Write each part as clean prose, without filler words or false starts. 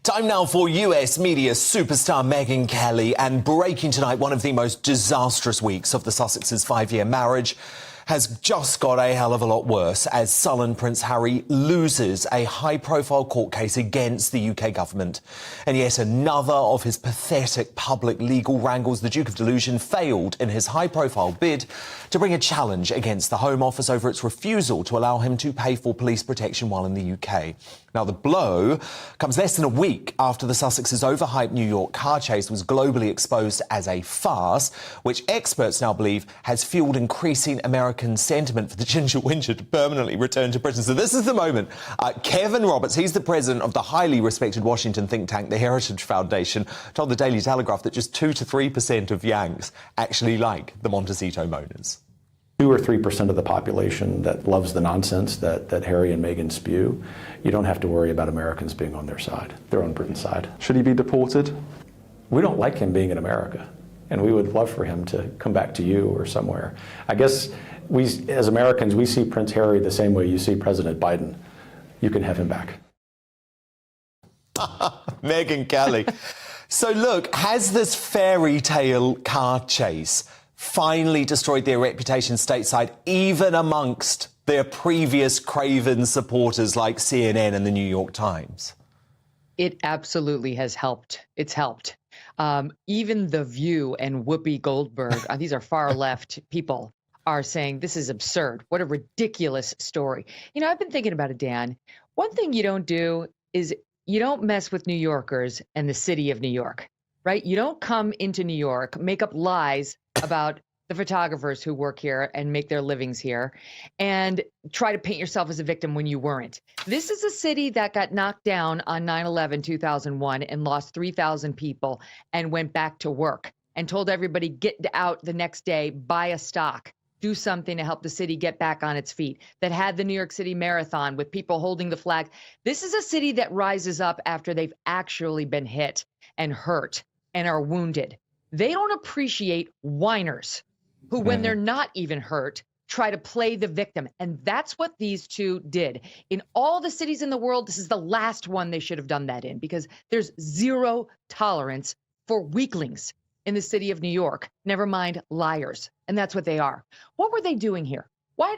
Time now for US media superstar Meghan Kelly, and breaking tonight, one of the most disastrous weeks of the Sussexes' 5-year marriage has just got a hell of a lot worse as sullen Prince Harry loses a high-profile court case against the UK government. And yet another of his pathetic public legal wrangles, the Duke of Delusion, failed in his high-profile bid to bring a challenge against the Home Office over its refusal to allow him to pay for police protection while in the UK. Now, the blow comes less than a week after the Sussexes' overhyped New York car chase was globally exposed as a farce, which experts now believe has fueled increasing American sentiment for the Ginger Wincher to permanently return to Britain. So this is the moment. Kevin Roberts, he's the president of the highly respected Washington think tank, the Heritage Foundation, told the Daily Telegraph that just 2 to 3% of Yanks actually like the Montecito Moaners. 2 or 3% of the population that loves the nonsense that Harry and Meghan spew. You don't have to worry about Americans being on their side. They're on Britain's side. Should he be deported? We don't like him being in America, and we would love for him to come back to you or somewhere. I guess we, as Americans, we see Prince Harry the same way you see President Biden. You can have him back. Meghan Kelly. So look, has this fairy tale car chase finally destroyed their reputation stateside, even amongst their previous craven supporters like CNN and the New York Times? It absolutely has helped. It's helped. Even The View and Whoopi Goldberg, these are far left people, are saying this is absurd. What a ridiculous story. You know, I've been thinking about it, Dan. One thing you don't do is you don't mess with New Yorkers and the city of New York, right? You don't come into New York, make up lies about the photographers who work here and make their livings here, and try to paint yourself as a victim when you weren't. This is a city that got knocked down on 9/11, 2001 and lost 3,000 people and went back to work and told everybody, get out the next day, buy a stock, do something to help the city get back on its feet, that had the New York City Marathon with people holding the flag. This is a city that rises up after they've actually been hit and hurt and are wounded. They don't appreciate whiners who, when they're not even hurt, try to play the victim. And that's what these two did. In all the cities in the world, this is the last one they should have done that in, because there's zero tolerance for weaklings in the city of New York, never mind liars. And that's what they are. What were they doing here? Why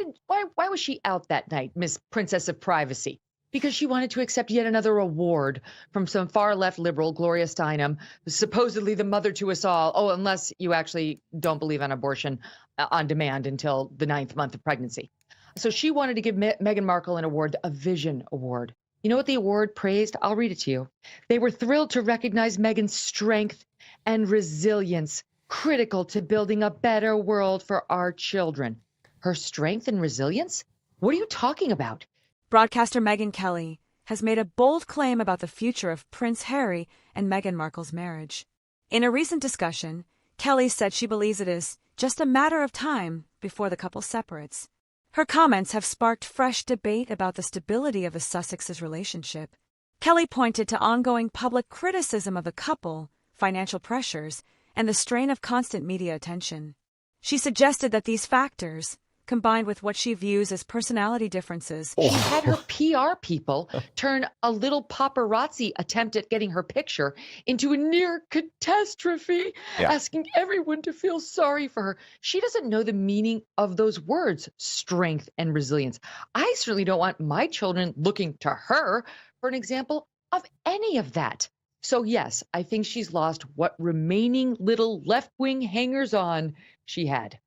was she out that night, Miss Princess of Privacy? Because she wanted to accept yet another award from some far-left liberal, Gloria Steinem, supposedly the mother to us all. Oh, unless you actually don't believe on abortion on demand until the 9th month of pregnancy. So she wanted to give Meghan Markle an award, a Vision Award. You know what the award praised? I'll read it to you. They were thrilled to recognize Meghan's strength and resilience, critical to building a better world for our children. Her strength and resilience? What are you talking about? Broadcaster Meghan Kelly has made a bold claim about the future of Prince Harry and Meghan Markle's marriage. In a recent discussion, Kelly said she believes it is just a matter of time before the couple separates. Her comments have sparked fresh debate about the stability of the Sussexes' relationship. Kelly pointed to ongoing public criticism of the couple, financial pressures, and the strain of constant media attention. She suggested that these factors, combined with what she views as personality differences. She had her PR people turn a little paparazzi attempt at getting her picture into a near catastrophe, asking everyone to feel sorry for her. She doesn't know the meaning of those words, strength and resilience. I certainly don't want my children looking to her for an example of any of that. So yes, I think she's lost what remaining little left-wing hangers-on she had.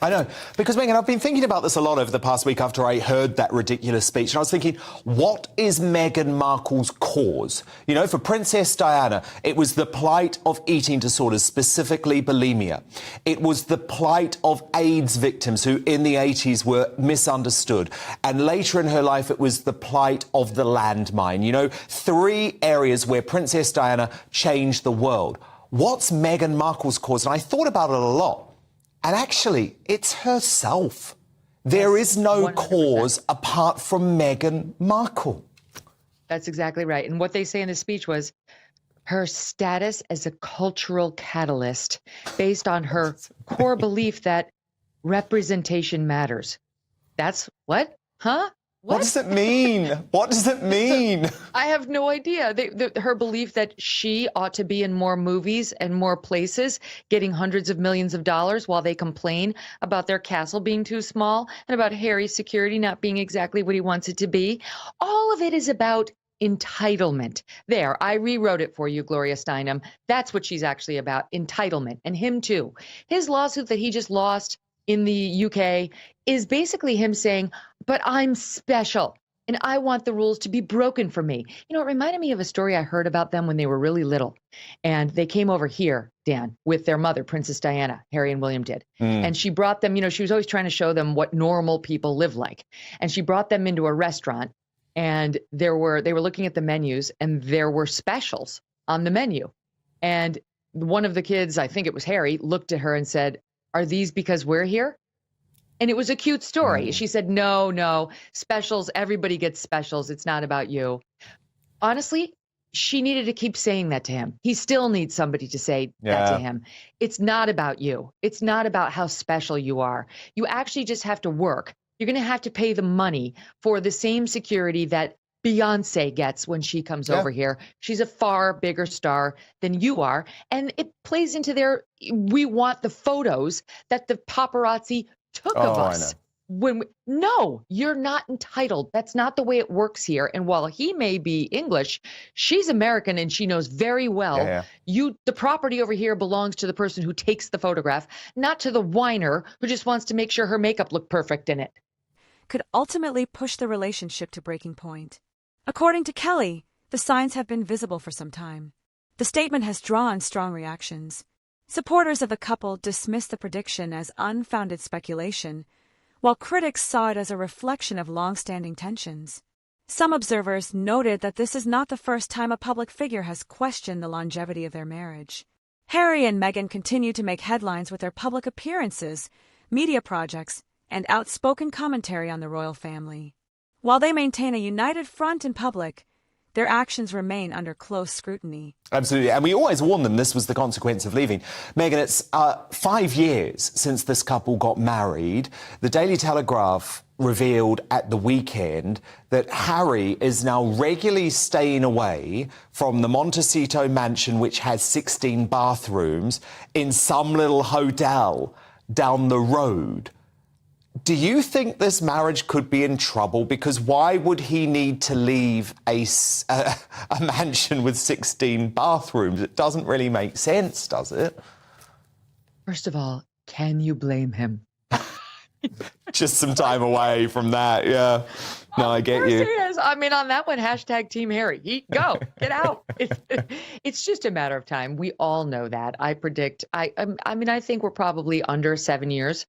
I know, because Meghan, I've been thinking about this a lot over the past week after I heard that ridiculous speech, and I was thinking, what is Meghan Markle's cause? You know, for Princess Diana, it was the plight of eating disorders, specifically bulimia. It was the plight of AIDS victims who in the 80s were misunderstood. And later in her life, it was the plight of the landmine. You know, 3 areas where Princess Diana changed the world. What's Meghan Markle's cause? And I thought about it a lot. And actually, it's herself. There is no 100%. Cause apart from Meghan Markle. That's exactly right. And what they say in the speech was her status as a cultural catalyst based on her core belief that representation matters. That's what? Huh? What does it mean? What does it mean? I have no idea. Her belief that she ought to be in more movies and more places, getting hundreds of millions of dollars while they complain about their castle being too small and about Harry's security not being exactly what he wants it to be. All of it is about entitlement. There, I rewrote it for you, Gloria Steinem. That's what she's actually about, entitlement. And him too. His lawsuit that he just lost in the UK is basically him saying, but I'm special and I want the rules to be broken for me. You know, it reminded me of a story I heard about them when they were really little. And they came over here, Dan, with their mother, Princess Diana, Harry and William did. And she brought them, you know, she was always trying to show them what normal people live like. And she brought them into a restaurant and they were looking at the menus and there were specials on the menu. And one of the kids, I think it was Harry, looked at her and said, "Are these because we're here?" And it was a cute story. She said, no, specials, everybody gets specials. It's not about you. Honestly, she needed to keep saying that to him. He still needs somebody to say that to him. It's not about you. It's not about how special you are. You actually just have to work. You're going to have to pay the money for the same security that Beyonce gets when she comes over here. She's a far bigger star than you are. And it plays into their, we want the photos that the paparazzi took of us. No, you're not entitled. That's not the way it works here. And while he may be English, she's American and she knows very well the property over here belongs to the person who takes the photograph, not to the whiner who just wants to make sure her makeup looked perfect in it. Could ultimately push the relationship to breaking point. According to Kelly, the signs have been visible for some time. The statement has drawn strong reactions. Supporters of the couple dismissed the prediction as unfounded speculation, while critics saw it as a reflection of long-standing tensions. Some observers noted that this is not the first time a public figure has questioned the longevity of their marriage. Harry and Meghan continue to make headlines with their public appearances, media projects, and outspoken commentary on the royal family. While they maintain a united front in public, their actions remain under close scrutiny. Absolutely. And we always warned them this was the consequence of leaving. Meghan, it's 5 years since this couple got married. The Daily Telegraph revealed at the weekend that Harry is now regularly staying away from the Montecito mansion, which has 16 bathrooms, in some little hotel down the road. Do you think this marriage could be in trouble? Because why would he need to leave a mansion with 16 bathrooms? It doesn't really make sense, does it? First of all, can you blame him? Just some time away from that, yeah. No, I get you. I mean, on that one, hashtag Team Harry. Go, get out. It's just a matter of time. We all know that. I predict, I mean, I think we're probably under 7 years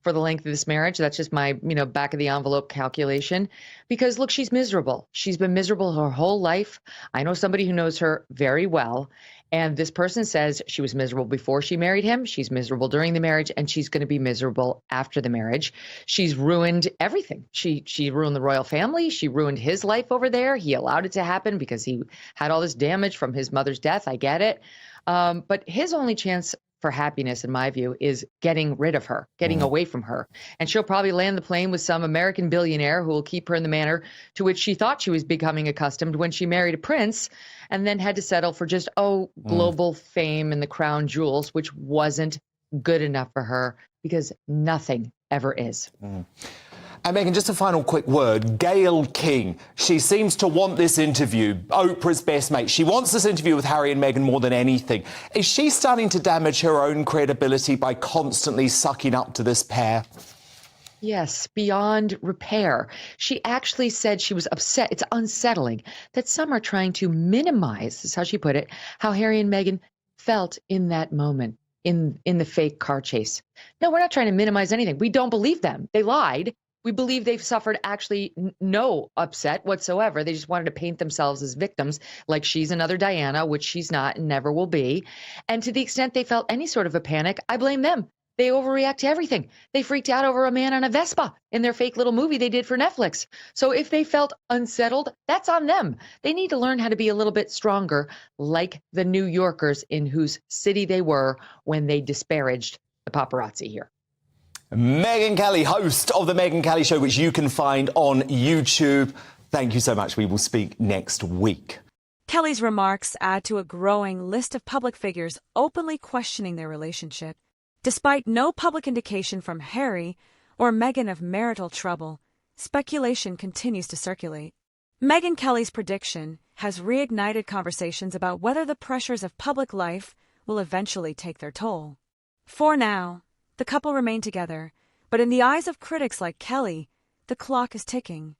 for the length of this marriage. That's just my, back of the envelope calculation. Because look, she's miserable. She's been miserable her whole life. I know somebody who knows her very well. And this person says she was miserable before she married him. She's miserable during the marriage, and she's going to be miserable after the marriage. She's ruined everything. She ruined the royal family. She ruined his life over there. He allowed it to happen because he had all this damage from his mother's death. I get it. But his only chance for happiness, in my view, is getting rid of her, getting away from her. And she'll probably land the plane with some American billionaire who will keep her in the manner to which she thought she was becoming accustomed when she married a prince and then had to settle for just, global fame and the crown jewels, which wasn't good enough for her because nothing ever is. And Meghan, just a final quick word. Gayle King, she seems to want this interview, Oprah's best mate. She wants this interview with Harry and Meghan more than anything. Is she starting to damage her own credibility by constantly sucking up to this pair? Yes, beyond repair. She actually said she was upset. It's unsettling that some are trying to minimize, this is how she put it, how Harry and Meghan felt in that moment in the fake car chase. No, we're not trying to minimize anything. We don't believe them. They lied. We believe they've suffered actually no upset whatsoever. They just wanted to paint themselves as victims, like she's another Diana, which she's not and never will be. And to the extent they felt any sort of a panic, I blame them. They overreact to everything. They freaked out over a man on a Vespa in their fake little movie they did for Netflix. So if they felt unsettled, that's on them. They need to learn how to be a little bit stronger, like the New Yorkers in whose city they were when they disparaged the paparazzi here. Meghan Kelly, host of The Meghan Kelly Show, which you can find on YouTube. Thank you so much. We will speak next week. Kelly's remarks add to a growing list of public figures openly questioning their relationship. Despite no public indication from Harry or Meghan of marital trouble, speculation continues to circulate. Meghan Kelly's prediction has reignited conversations about whether the pressures of public life will eventually take their toll. For now, the couple remain together, but in the eyes of critics like Kelly, the clock is ticking.